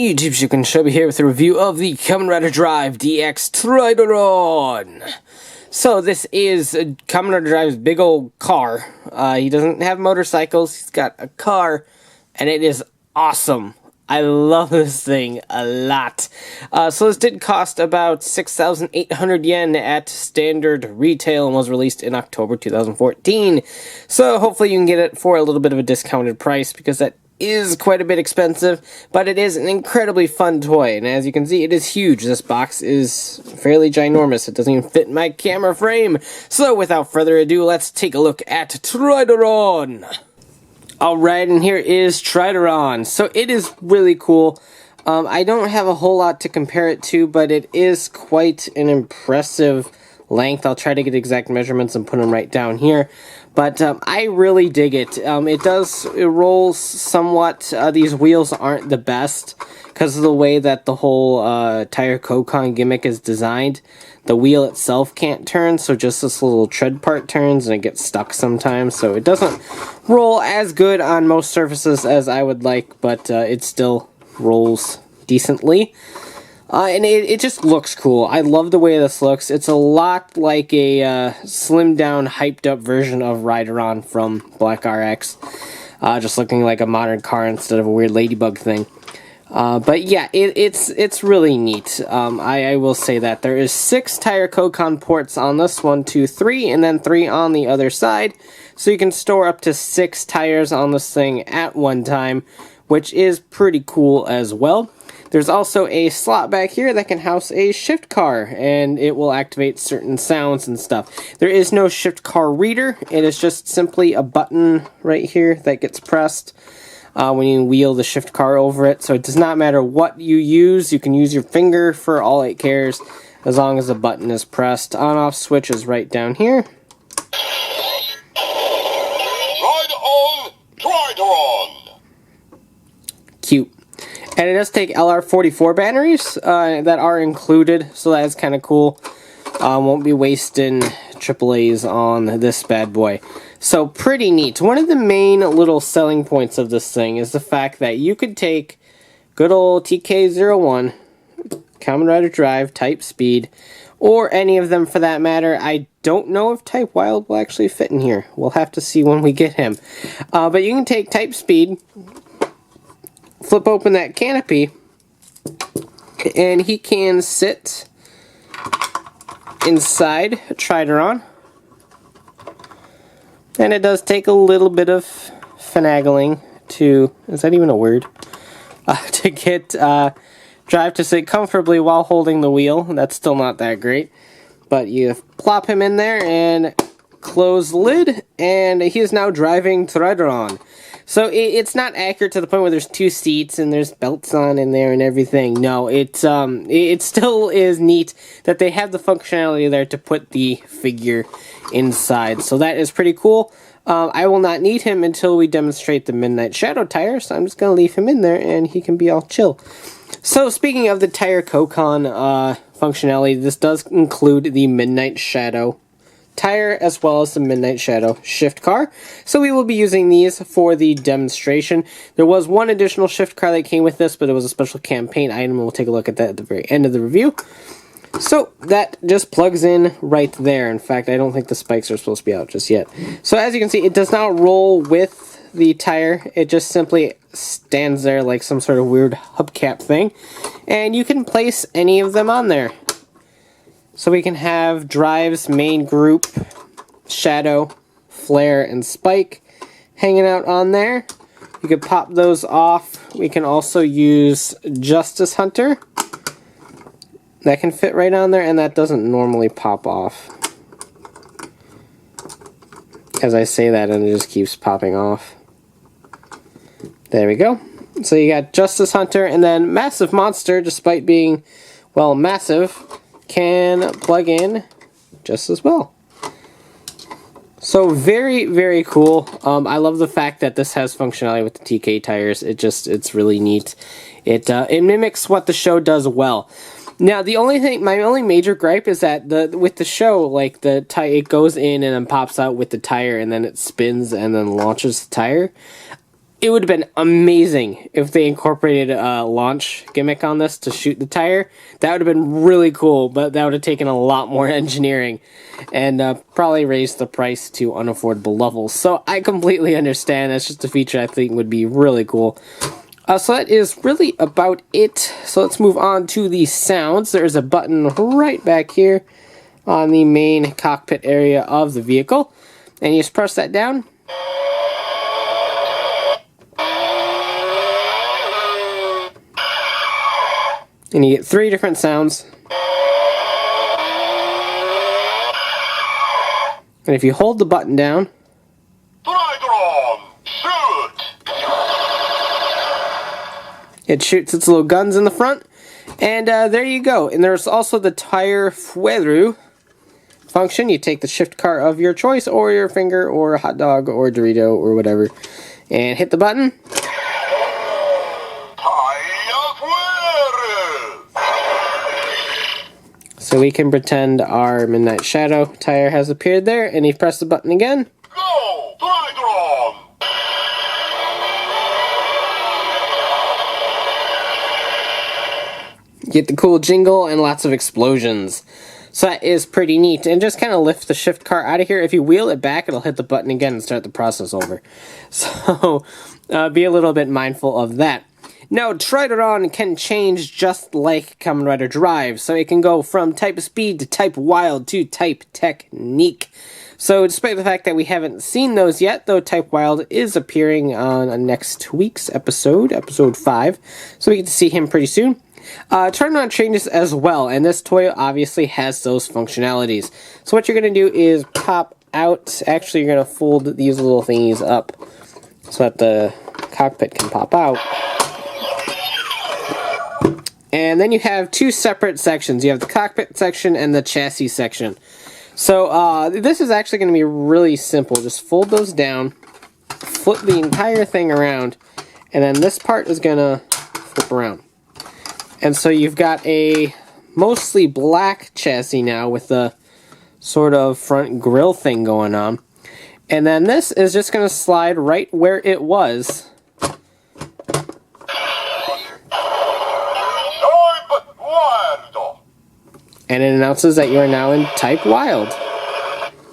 Hey YouTube, you can show me here with a review of the Kamen Rider Drive DX Tridoron. So this is Kamen Rider Drive's big old car. He doesn't have motorcycles, he's got a car, and it is awesome. I love this thing a lot. So this did cost about 6,800 yen at standard retail and was released in October 2014. So hopefully you can get it for a little bit of a discounted price because that is quite a bit expensive, but it is an incredibly fun toy, and as you can see, it is huge. This box is fairly ginormous. It doesn't even fit in my camera frame. So without further ado, let's take a look at Tridoron. Alright, and here is Tridoron. So it is really cool. I don't have a whole lot to compare it to, but it is quite an impressive length. I'll try to get exact measurements and put them right down here. But I really dig it. It rolls somewhat. These wheels aren't the best because of the way that the whole tire Kokon gimmick is designed. The wheel itself can't turn, so just this little tread part turns and it gets stuck sometimes. So it doesn't roll as good on most surfaces as I would like, but it still rolls decently. And it just looks cool. I love the way this looks. It's a lot like a slimmed down, hyped up version of Rideron from Black RX. Just looking like a modern car instead of a weird ladybug thing. But yeah, it's really neat. I will say that. There is 6 tire Kokon ports on this one, 2, 3, and then 3 on the other side. So you can store up to 6 tires on this thing at one time, which is pretty cool as well. There's also a slot back here that can house a shift car, and it will activate certain sounds and stuff. There is no shift car reader. It is just simply a button right here that gets pressed when you wheel the shift car over it. So it does not matter what you use. You can use your finger for all it cares, as long as the button is pressed. On-off switch is right down here. Ride on Tridoron! Cute. And it does take LR44 batteries that are included, so that is kind of cool. Won't be wasting AAAs on this bad boy. So pretty neat. One of the main little selling points of this thing is the fact that you could take good old TK01, Kamen Rider Drive, Type Speed, or any of them for that matter. I don't know if Type Wild will actually fit in here. We'll have to see when we get him. But you can take Type Speed, flip open that canopy, and he can sit inside a Tridoron. And it does take a little bit of finagling to, is that even a word? To get Drive to sit comfortably while holding the wheel. That's still not that great. But you plop him in there and close the lid, and he is now driving Tridoron. So it's not accurate to the point where there's 2 seats and there's belts on in there and everything. No, it still is neat that they have the functionality there to put the figure inside. So that is pretty cool. I will not need him until we demonstrate the Midnight Shadow tire, so I'm just going to leave him in there and he can be all chill. So speaking of the tire Kokon functionality, this does include the Midnight Shadow tire as well as the Midnight Shadow shift car. So we will be using these for the demonstration. There was one additional shift car that came with this, but it was a special campaign item, and we'll take a look at that at the very end of the review. So that just plugs in right there. In fact, I don't think the spikes are supposed to be out just yet. So as you can see, it does not roll with the tire. It just simply stands there like some sort of weird hubcap thing. And you can place any of them on there. So we can have Drive's main group, Shadow, Flare, and Spike hanging out on there. You could pop those off. We can also use Justice Hunter. That can fit right on there, and that doesn't normally pop off. As I say that, and it just keeps popping off. There we go. So you got Justice Hunter, and then Massive Monster, despite being, well, massive, can plug in just as well. So very, very cool. I love the fact that this has functionality with the TK tires. It's really neat. It mimics what the show does well. Now, the only thing, my only major gripe is that with the show, like it goes in and then pops out with the tire, and then it spins and then launches the tire. it would have been amazing if they incorporated a launch gimmick on this to shoot the tire. That would have been really cool, but that would have taken a lot more engineering and probably raised the price to unaffordable levels. So I completely understand. That's just a feature I think would be really cool. So that is really about it. So let's move on to the sounds. There's a button right back here on the main cockpit area of the vehicle. And you just press that down. And you get 3 different sounds. And if you hold the button down, Tridoron, shoot! it shoots its little guns in the front. And there you go. And there's also the tire fuero function. You take the shift car of your choice, or your finger, or a hot dog, or a Dorito, or whatever, and hit the button. So we can pretend our Midnight Shadow tire has appeared there, and you press the button again. Go! Tridoron! Get the cool jingle and lots of explosions. So that is pretty neat. And just kind of lift the shift car out of here. If you wheel it back, it'll hit the button again and start the process over. So be a little bit mindful of that. Now, Tridoron can change just like Kamen Rider Drive. So it can go from type speed to type wild to type technique. So despite the fact that we haven't seen those yet, though type wild is appearing on next week's episode, episode 5. So we get to see him pretty soon. Tridoron changes as well, and this toy obviously has those functionalities. So what you're going to do is pop out. Actually, you're going to fold these little thingies up so that the cockpit can pop out. And then you have 2 separate sections. You have the cockpit section and the chassis section. So this is actually going to be really simple. Just fold those down, flip the entire thing around, and then this part is going to flip around. And so you've got a mostly black chassis now with the sort of front grille thing going on. And then this is just going to slide right where it was. And it announces that you are now in type wild.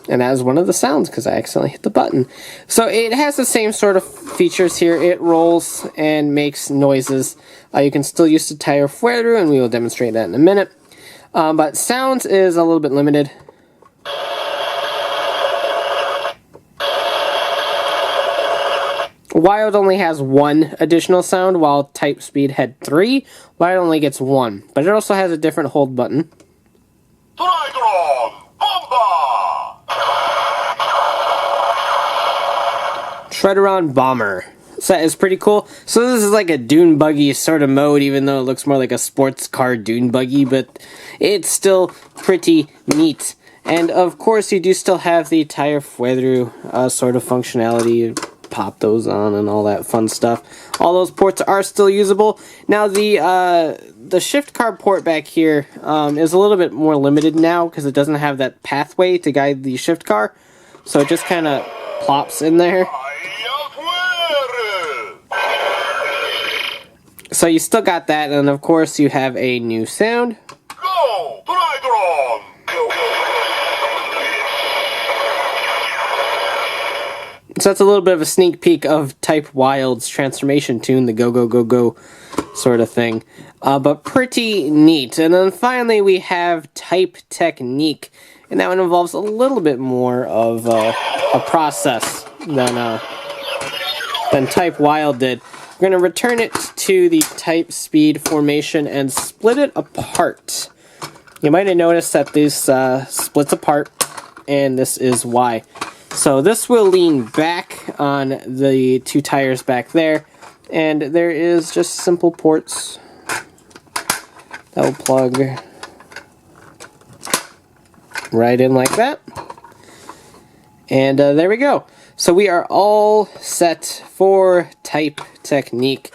And that is one of the sounds because I accidentally hit the button. So it has the same sort of features here. It rolls and makes noises. You can still use the tire fuero, and we will demonstrate that in a minute. But sounds is a little bit limited. Wild only has 1 additional sound, while type speed had 3. Wild only gets 1. But it also has a different hold button. Tridoron, Bomba! Tridoron Bomber. So that is pretty cool. So this is like a dune buggy sort of mode, even though it looks more like a sports car dune buggy, but it's still pretty neat. And of course you do still have the tire fuero sort of functionality. Pop those on and all that fun stuff. All those ports are still usable. Now the shift car port back here is a little bit more limited now because it doesn't have that pathway to guide the shift car. So it just kind of plops in there. So you still got that, and of course you have a new sound. Go! Tridoron! So that's a little bit of a sneak peek of Type Wild's transformation tune, the go, go, go, go sort of thing. But pretty neat. And then finally we have Type Technique. And that one involves a little bit more of a process than Type Wild did. We're going to return it to the Type Speed formation and split it apart. You might have noticed that this splits apart, and this is why. So this will lean back on the 2 tires back there, and there is just simple ports that will plug right in like that. And there we go. So we are all set for Type Technique.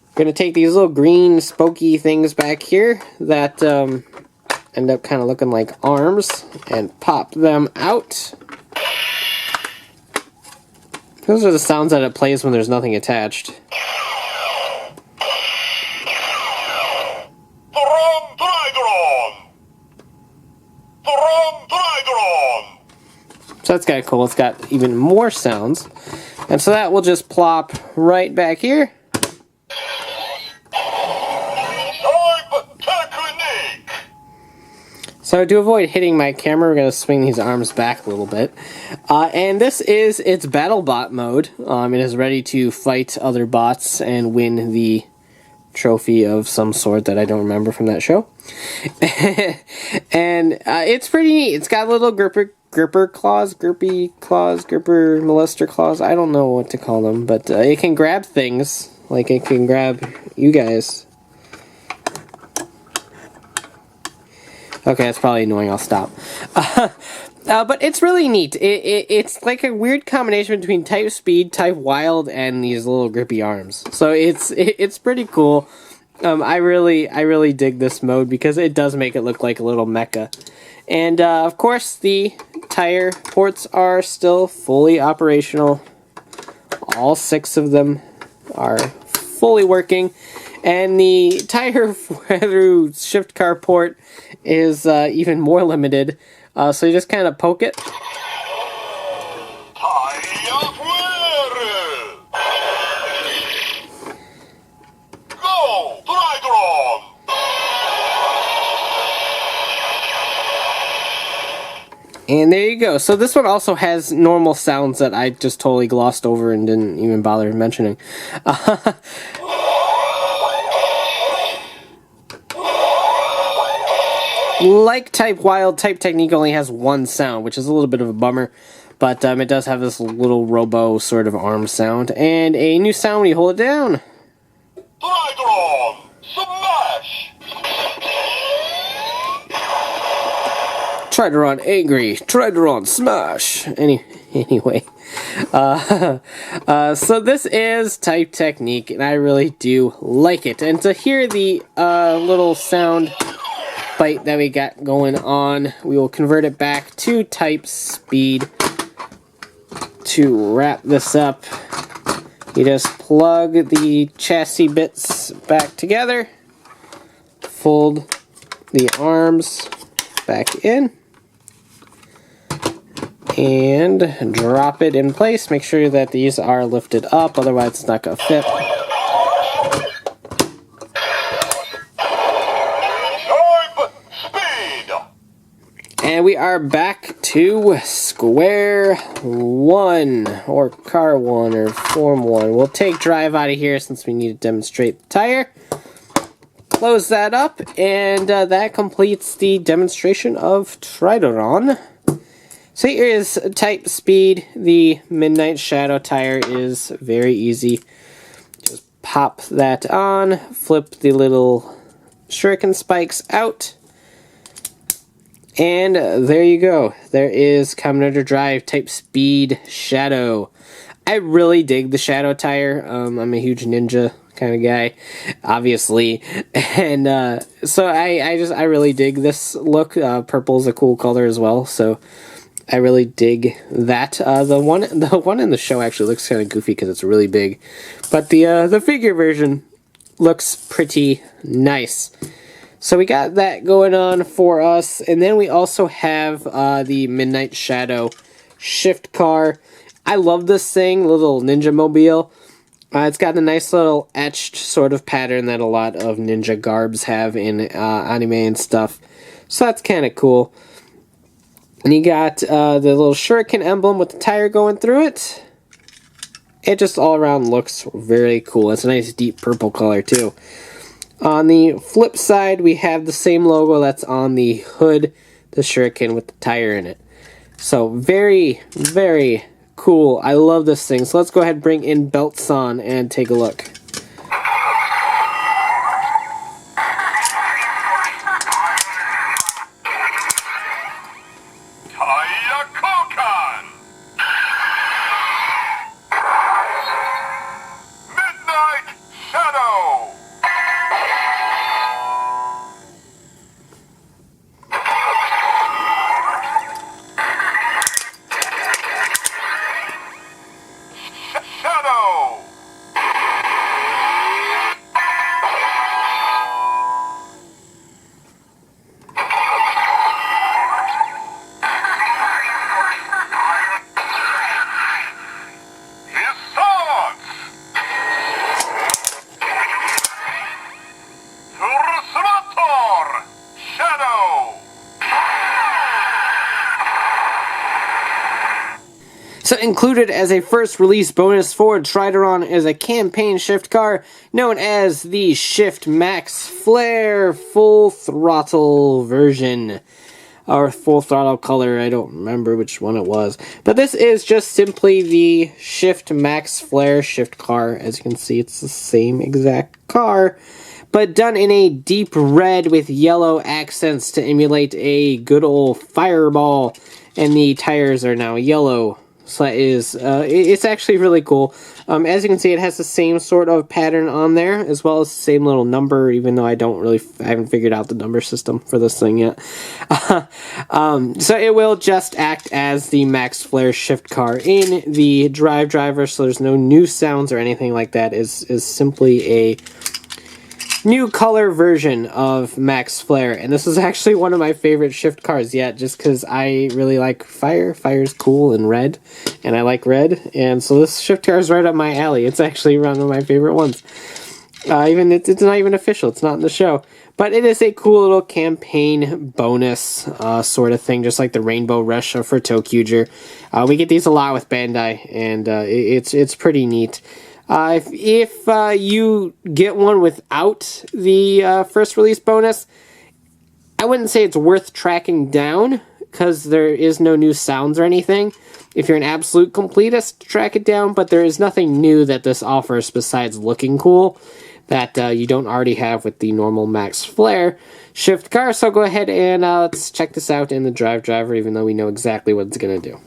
We're going to take these little green spokey things back here that end up kind of looking like arms and pop them out. Those are the sounds that it plays when there's nothing attached. So that's kind of cool. It's got even more sounds. And so that will just plop right back here. So to avoid hitting my camera, we're going to swing these arms back a little bit. And this is its battle bot mode. It is ready to fight other bots and win the trophy of some sort that I don't remember from that show. And it's pretty neat. It's got little gripper claws, grippy claws, gripper molester claws. I don't know what to call them, but it can grab things. Like it can grab you guys. Okay, that's probably annoying. I'll stop. But it's really neat. It's like a weird combination between type speed, type wild, and these little grippy arms. So it's pretty cool. I really dig this mode because it does make it look like a little mecha. And of course, the tire ports are still fully operational. All 6 of them are fully working. And the tire through shift car port is even more limited. So you just kind of poke it. Go, Tridoron! And there you go. So this one also has normal sounds that I just totally glossed over and didn't even bother mentioning. Like Type Wild, Type Technique only has 1 sound, which is a little bit of a bummer. But it does have this little robo sort of arm sound. And a new sound when you hold it down. Tridoron! Smash! Tridoron angry. Tridoron smash. Anyway. So this is Type Technique, and I really do like it. And to hear the little sound bite that we got going on, we will convert it back to type speed. To wrap this up, you just plug the chassis bits back together, fold the arms back in, and drop it in place. Make sure that these are lifted up, otherwise it's not going to fit. And we are back to square one, or car one, or form one. We'll take drive out of here since we need to demonstrate the tire. Close that up, and that completes the demonstration of Tridoron. So here is type speed. The Midnight Shadow tire is very easy. Just pop that on, flip the little shuriken spikes out. And there you go. There is Kamen Rider Drive Type Speed Shadow. I really dig the Shadow tire. I'm a huge ninja kind of guy, obviously, and so I really dig this look. Purple is a cool color as well, so I really dig that. The one in the show actually looks kind of goofy because it's really big, but the figure version looks pretty nice. So we got that going on for us, and then we also have the Midnight Shadow shift car. I love this thing, little ninja mobile. It's got a nice little etched sort of pattern that a lot of ninja garbs have in anime and stuff. So that's kind of cool. And you got the little shuriken emblem with the tire going through it. It just all around looks very cool. It's a nice deep purple color too. On the flip side, we have the same logo that's on the hood, the shuriken with the tire in it. So very, very cool. I love this thing. So let's go ahead and bring in belts on and take a look. Midnight Shadow! So included as a first release bonus for Tridoron is a campaign shift car known as the Shift Max Flare Full Throttle version. Or Full Throttle color, I don't remember which one it was. But this is just simply the Shift Max Flare shift car. As you can see, it's the same exact car, but done in a deep red with yellow accents to emulate a good old fireball. And the tires are now yellow. So that is, it's actually really cool. As you can see, it has the same sort of pattern on there, as well as the same little number, even though I haven't figured out the number system for this thing yet. So it will just act as the Max Flare shift car in the driver, so there's no new sounds or anything like that. Is simply a new color version of Max Flare, and this is actually one of my favorite shift cars yet, just because I really like fire. Fire's cool and red, and I like red, and so this shift car is right up my alley. It's actually one of my favorite ones. It's not even official, it's not in the show, but it is a cool little campaign bonus sort of thing, just like the Rainbow Rush for Tokuger. We get these a lot with Bandai, and it's pretty neat. If you get one without the first release bonus, I wouldn't say it's worth tracking down, because there is no new sounds or anything. If you're an absolute completist, track it down, but there is nothing new that this offers besides looking cool that you don't already have with the normal Max Flare shift car. So go ahead and let's check this out in the driver, even though we know exactly what it's going to do.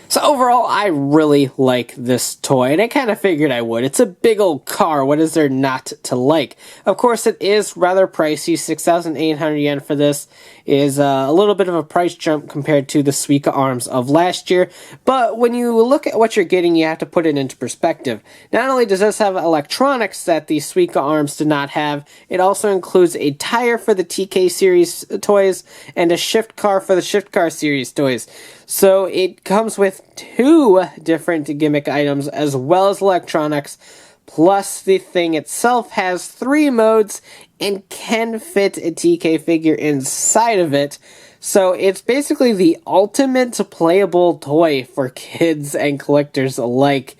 So overall, I really like this toy, and I kind of figured I would. It's a big old car. What is there not to like? Of course, it is rather pricey. 6,800 yen for this is a little bit of a price jump compared to the Suica arms of last year. But when you look at what you're getting, you have to put it into perspective. Not only does this have electronics that the Suica arms did not have, it also includes a tire for the TK series toys and a shift car for the shift car series toys. So it comes with 2 different gimmick items as well as electronics, plus the thing itself has 3 modes and can fit a TK figure inside of it. So it's basically the ultimate playable toy for kids and collectors alike.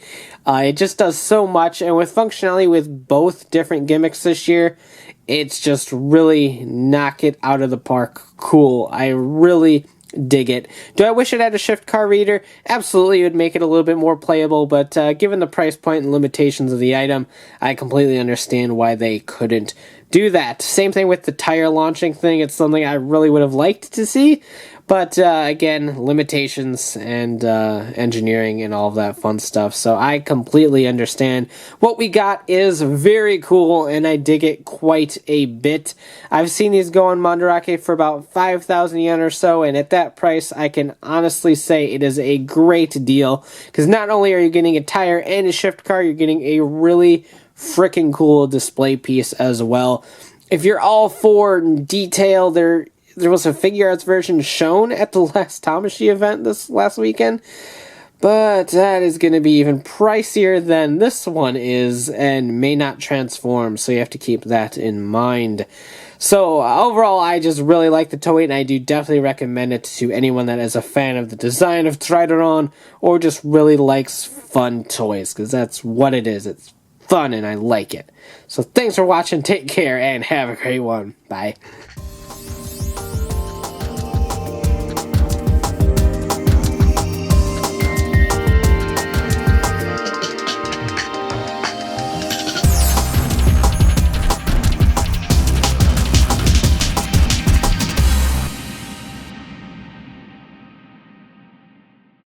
It just does so much, and with functionality with both different gimmicks this year, it's just really knock it out of the park cool. I really dig it. Do I wish it had a shift car reader? Absolutely, it would make it a little bit more playable, but given the price point and limitations of the item, I completely understand why they couldn't do that. Same thing with the tire launching thing. It's something I really would have liked to see, but again, limitations and engineering and all of that fun stuff. So I completely understand. What we got is very cool, and I dig it quite a bit. I've seen these go on Mandarake for about 5,000 yen or so, and at that price, I can honestly say it is a great deal, because not only are you getting a tire and a shift car, you're getting a really freaking cool display piece as well. If you're all for detail, there was a figure arts version shown at the last Tamashi event this last weekend, but that is going to be even pricier than this one is and may not transform, so you have to keep that in mind. So overall, I just really like the toy, and I do definitely recommend it to anyone that is a fan of the design of Tridoron or just really likes fun toys, because that's what it is. It's fun and I like it. So thanks for watching, take care, and have a great one. Bye.